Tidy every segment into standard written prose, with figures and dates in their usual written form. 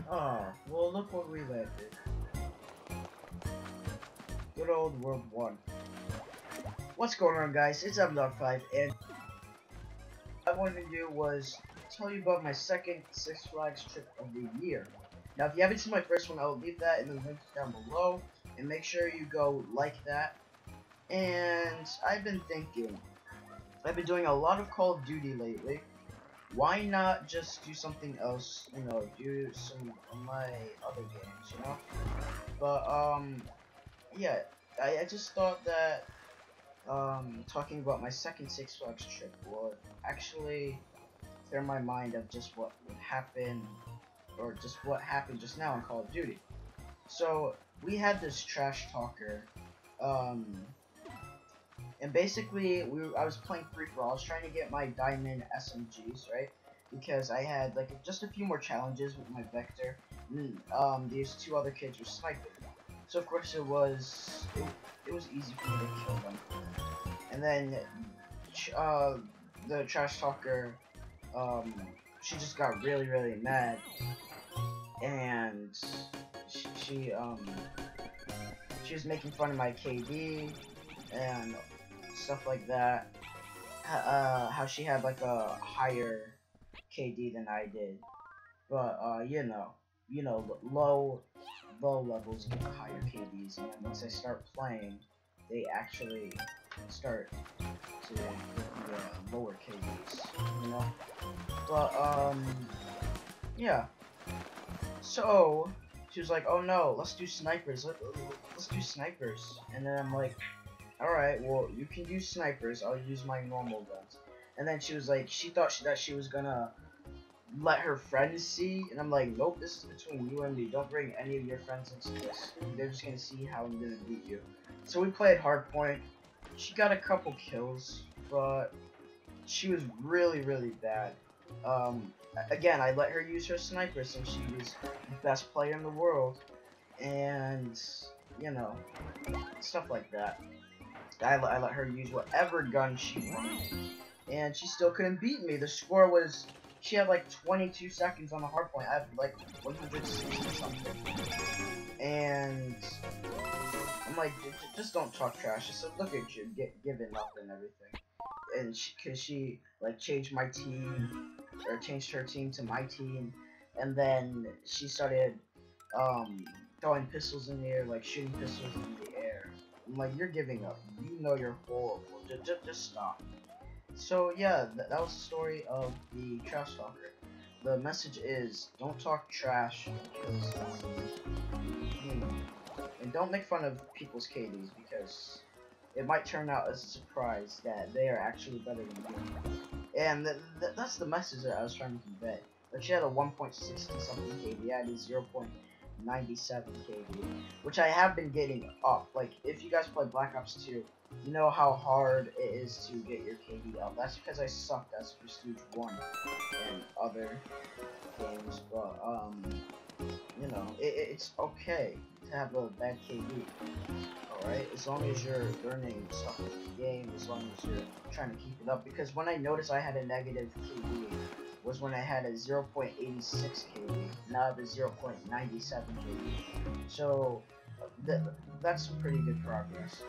Oh, well, look what we landed. Good old World 1. What's going on, guys? It's M.5, and what I wanted to do was tell you about my second Six Flags trip of the year. Now, if you haven't seen my first one, I'll leave that in the link down below, and make sure you go like that. And I've been thinking, I've been doing a lot of Call of Duty lately. Why not just do something else, do some of my other games, But, yeah, I just thought that talking about my second Six Flags trip would actually clear my mind of just what would happen, or just what happened just now in Call of Duty. So we had this trash talker, um, and basically I was playing free for all. I was trying to get my diamond SMGs, right? Because I had like just a few more challenges with my Vector. And, these two other kids were sniping. So of course it was easy for me to kill them. And then the trash talker, she just got really mad, and she, she um she was making fun of my KD and stuff like that. How she had like a higher KD than I did, but low levels get higher KDs, and then once I start playing, they actually start to get the lower KDs, But yeah. So she was like, "Oh no, let's do snipers. Let's do snipers." And then I'm like, "All right, well you can do snipers. I'll use my normal guns." And then she was like, she thought that she was gonna let her friends see, and I'm like, "Nope, this is between you and me. Don't bring any of your friends into this. They're just gonna see how I'm gonna beat you." So we played hardpoint. She got a couple kills, but she was really bad. Again, I let her use her sniper since she was the best player in the world, and you know, stuff like that. I let her use whatever gun she wanted, and she still couldn't beat me. The score was, she had like 22 seconds on the hard point. I had like 160 something, and I'm like, just don't talk trash. Just look at you, giving up and everything. And cause she like changed my team, or changed her team to my team, and then she started throwing pistols in the air, like shooting pistols in the air. I'm like, you're giving up. You know you're horrible. Just stop. So yeah, that was the story of the trash talker. The message is, don't talk trash because and don't make fun of people's KDs, because it might turn out as a surprise that they are actually better than you. And that's the message that I was trying to convey. Like, she had a 1.60 something KD, I had a 0.97 KD, which I have been getting up. Like, if you guys play Black Ops 2, you know how hard it is to get your KD up. That's because I sucked as Prestige 1 and other games, but, it's okay to have a bad KD. Alright, as long as you're learning stuff in the game, as long as you're trying to keep it up. Because when I noticed I had a negative KD was when I had a 0.86 KD, now I have a 0.97 KD. So that's some pretty good progress.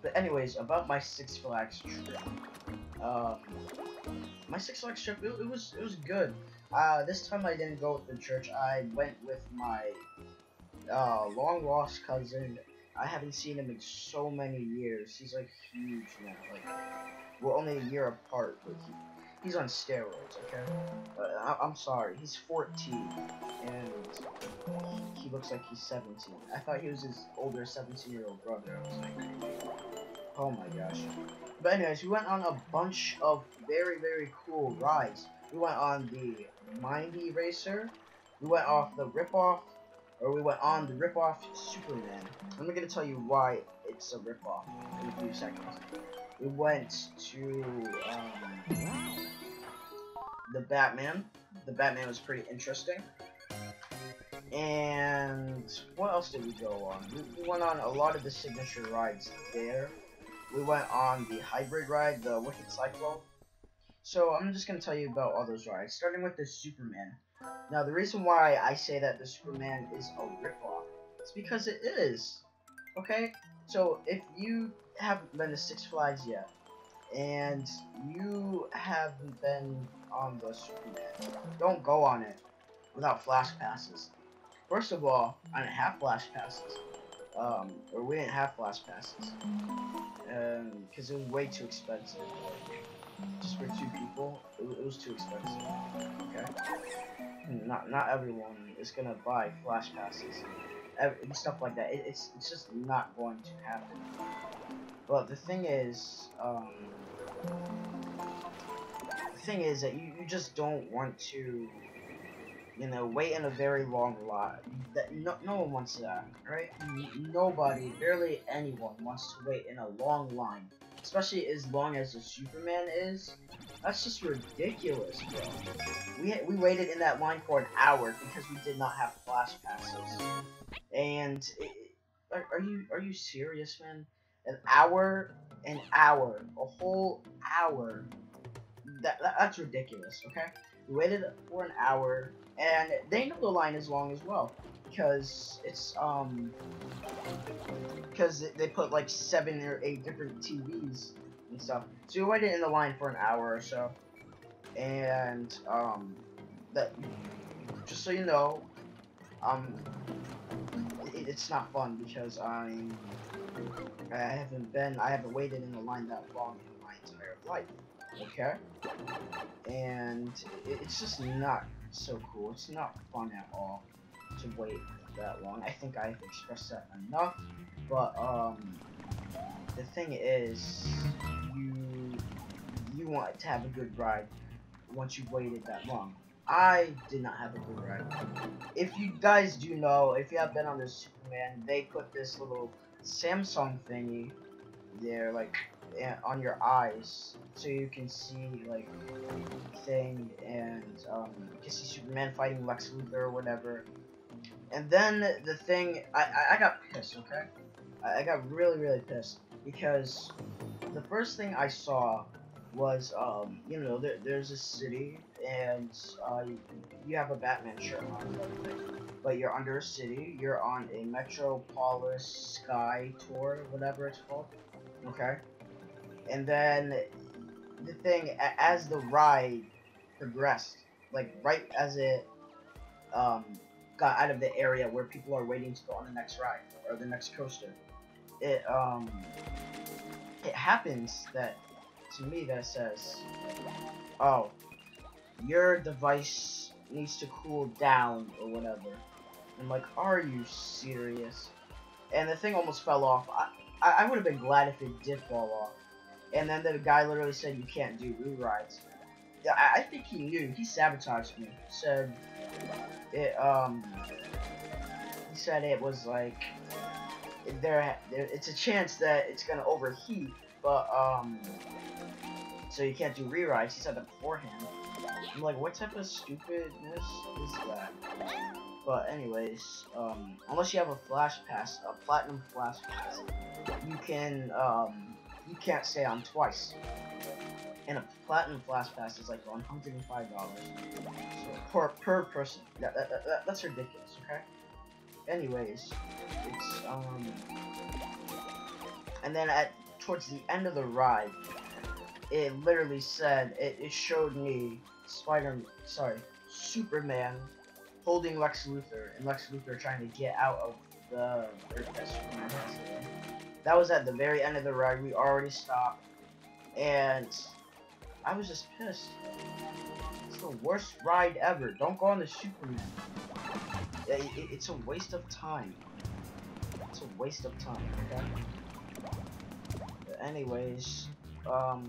But anyways, about my Six Flags trip. My Six Flags trip, it was good. This time I didn't go with the church. I went with my long lost cousin. I haven't seen him in so many years. He's like huge now. Like, we're only a year apart, but he's on steroids. Okay, I'm sorry. He's 14, and he looks like he's 17. I thought he was his older 17-year-old brother. I was like, oh my gosh. But anyways, we went on a bunch of very cool rides. We went on the Mindy Racer. We went off the ripoff, or we went on the ripoff Superman. I'm gonna tell you why it's a ripoff in a few seconds. We went to the Batman. The Batman was pretty interesting. And what else did we go on? We went on a lot of the signature rides there. We went on the hybrid ride, the Wicked Cyclone. So I'm just gonna tell you about all those rides, starting with the Superman. Now, the reason why I say that the Superman is a ripoff is because it is. Okay? So, if you haven't been to Six Flags yet, and you haven't been on the Superman, don't go on it without flash passes. First of all, I didn't have flash passes. Or we didn't have flash passes. Because it was way too expensive. Like, just for two people, it was too expensive. Okay? Not everyone is gonna buy flash passes. And stuff like that. It's just not going to happen. But the thing is that you just don't want to, you know, wait in a very long line. No one wants that, right? Nobody, barely anyone wants to wait in a long line, especially as long as the Superman is. That's just ridiculous, bro. We waited in that line for an hour because we did not have flash passes. And are you serious, man? An hour, a whole hour. That's ridiculous. Okay, we waited for an hour, and they know the line is long as well, because because they put like 7 or 8 different TVs and stuff. So we waited in the line for an hour or so, and that just so you know, um, it's not fun because I haven't waited in a line that long in my entire life. Okay, and it's just not so cool. It's not fun at all to wait that long. I think I've expressed that enough. But the thing is, you want to have a good ride once you waited that long. I did not have a good ride. If you guys do know, if you have been on the Superman, they put this little Samsung thingy there, like on your eyes, so you can see like thing, and you can see Superman fighting Lex Luthor or whatever. And then the thing, I got pissed. Okay, I got really pissed because the first thing I saw was you know, there's a city, and you have a Batman shirt on and everything, but you're under a city. You're on a Metropolis Sky tour, whatever it's called. Okay, and then the thing, as the ride progressed, like right as it um got out of the area where people are waiting to go on the next ride or the next coaster, it it happens that to me that says, oh, your device needs to cool down or whatever. I'm like, are you serious? And the thing almost fell off. I would have been glad if it did fall off. And then the guy literally said you can't do re-rides. Yeah, I think he knew. He sabotaged me. Said it he said it was like it's a chance that it's gonna overheat, but so you can't do re-rides. He said that beforehand. I'm like, what type of stupidness is that? But anyways, unless you have a flash pass, a platinum flash pass, you can't stay on twice. And a platinum flash pass is like $105 so per person. That's ridiculous. Okay. Anyways, it's and then towards the end of the ride, it literally said it showed me Superman holding Lex Luthor, and Lex Luthor trying to get out of the Earth that Superman has today. That was at the very end of the ride. We already stopped, and I was just pissed. It's the worst ride ever. Don't go on the Superman. It's a waste of time. It's a waste of time, okay? But anyways, the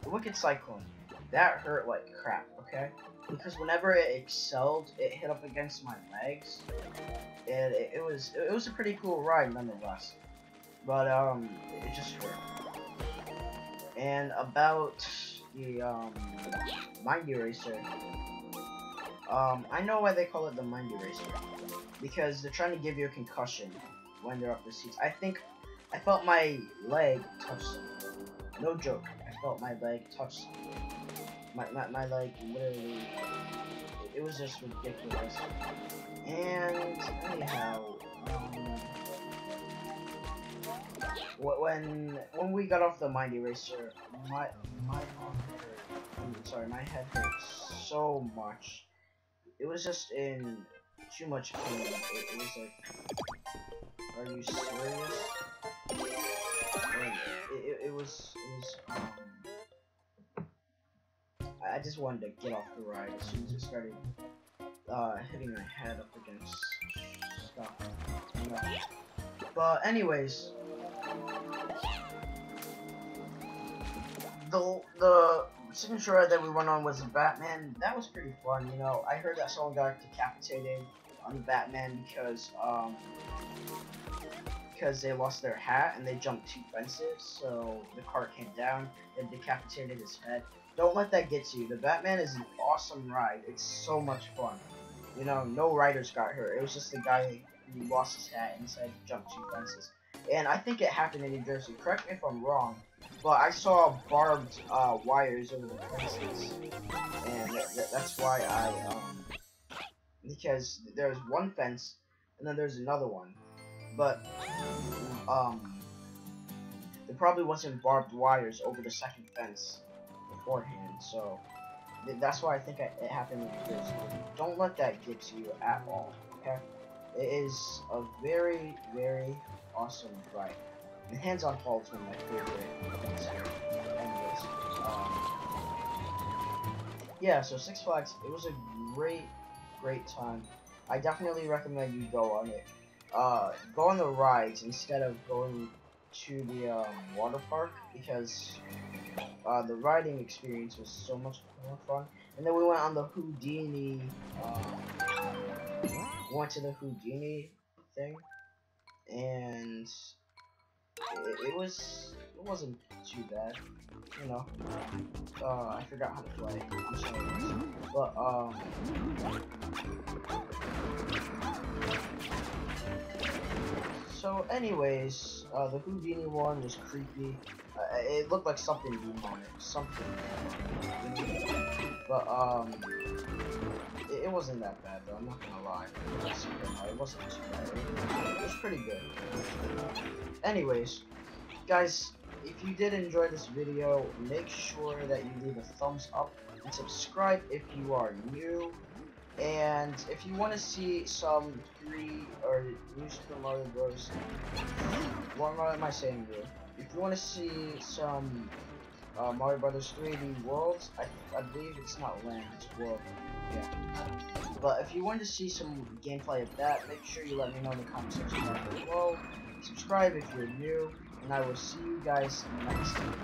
Wicked Cyclone. That hurt like crap, okay? Because whenever it excelled, it hit up against my legs. And it was a pretty cool ride nonetheless. But it just hurt. And about the Mind Eraser. I know why they call it the Mind Eraser. Because they're trying to give you a concussion when they're up the seats. I think I felt my leg touch something. No joke. I felt my leg touch something. My leg literally, it was just ridiculous. And anyhow, when we got off the mind eraser, my my head hurt so much. It was just in too much pain. It was like, are you serious? And it was I just wanted to get off the ride as soon as it started hitting my head up against stuff. You know. But anyways, the signature ride that we went on was Batman. That was pretty fun, you know. I heard that someone got decapitated on Batman because they lost their hat and they jumped 2 fences, so the car came down and decapitated his head. Don't let that get to you. The Batman is an awesome ride. It's so much fun. You know, no riders got hurt. It was just the guy who lost his hat and decided to jump 2 fences. And I think it happened in New Jersey. Correct me if I'm wrong, but I saw barbed wires over the fences, and that's why because there's one fence and then there's another one, but there probably wasn't barbed wires over the second fence beforehand, so that's why I think it happened in New Jersey. Don't let that get to you at all, okay? It is a very, very awesome ride. And hands-on fall is one of my favorite things here. Anyways, yeah, so Six Flags, it was a great time. I definitely recommend you go on it. Go on the rides instead of going to the water park, because the riding experience was so much more fun. And then we went on the Houdini, went to the Houdini thing, and it wasn't too bad, you know. I forgot how to play. I'm sorry, but so anyways, the Houdini one was creepy. It looked like something demonic, but it wasn't that bad though. I'm not gonna lie. It wasn't too bad. It was pretty good. Anyways, guys, if you did enjoy this video, make sure that you leave a thumbs up and subscribe if you are new. And if you want to see some New Super Mario Bros. What am I saying here? If you want to see some Mario Brothers 3D Worlds, I believe it's not Land, it's World. Yeah. But if you want to see some gameplay of that, make sure you let me know in the comment section down below. Subscribe if you're new, and I will see you guys next time.